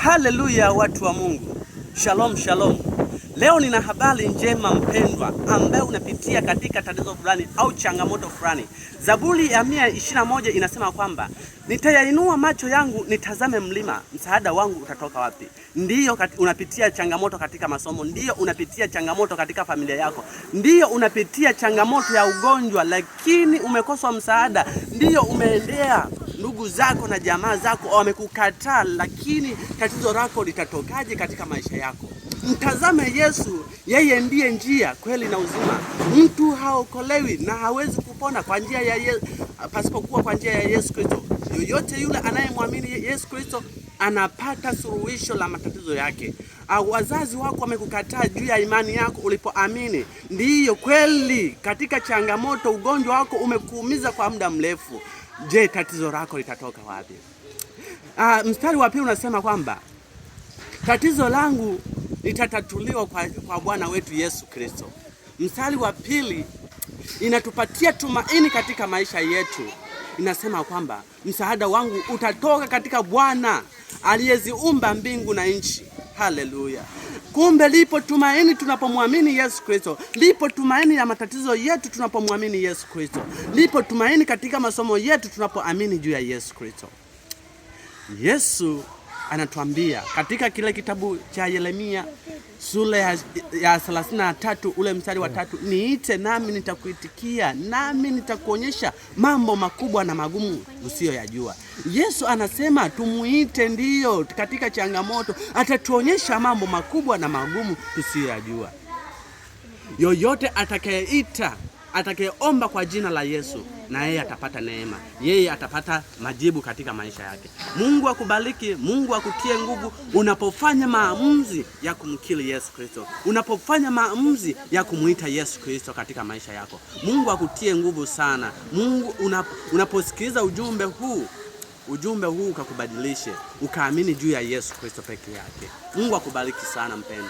Haleluya, watu wa Mungu. Shalom, shalom. Leo nina habari njema mpendwa, ambaye unapitia katika tatizo fulani au changamoto fulani. Zaburi ya 121 inasema kwamba nitayainua macho yangu nitazame mlima, msaada wangu utatoka wapi? Ndiyo unapitia changamoto katika masomo, ndiyo unapitia changamoto katika familia yako, ndiyo unapitia changamoto ya ugonjwa lakini umekosa msaada, ndiyo umeendea ndugu zako na jamaa zako wamekukataa, lakini tatizo lako litatokaje katika maisha yako? Mtazame Yesu, yeye ndiye njia, kweli na uzima. Mtu haokolewi na hawezi kupona kwa njia ya pasipokuwa kwa njia ya Yesu Kristo. Yoyote yule anayemwamini Yesu Kristo anapata suluhisho la matatizo yake. Wazazi wako wamekukataa juu ya imani yako ulipoamini. Ndiyo kweli, katika changamoto ugonjwa wako umekuumiza kwa muda mrefu. Je, tatizo lako litatoka wapi? Mstari wa pili unasema kwamba tatizo langu litatatuliwa kwa Bwana wetu Yesu Kristo. Mstari wa pili inatupatia tumaini katika maisha yetu. Inasema kwamba msaada wangu utatoka katika Bwana aliyeziumba mbingu na nchi. Haleluya. Kumbe lipo tumaini tunapomwamini Yesu Kristo. Lipo tumaini ya matatizo yetu tunapomwamini Yesu Kristo. Lipo tumaini katika masomo yetu tunapoamini juu ya Yesu Kristo. Yesu anatuambia katika kile kitabu cha Yeremia sura ya 33 ule mstari wa 3, niite nami nitakuitikia, nami nitakuonyesha mambo makubwa na magumu usiyoyajua. Yesu anasema tumuite, ndiyo katika changamoto atatuonyesha mambo makubwa na magumu tusiyoyajua. Yoyote atakayeita, atakayeomba kwa jina la Yesu, na yeye atapata neema, yeye atapata majibu katika maisha yake. Mungu akubariki, Mungu akutie nguvu unapofanya maamuzi ya kumkiri Yesu Kristo, unapofanya maamuzi ya kumuita Yesu Kristo katika maisha yako. Mungu akutie nguvu sana. Mungu unaposikiliza ujumbe huu ukakubadilishe, ukaamini juu ya Yesu Kristo peke yake. Mungu akubariki sana mpendwa.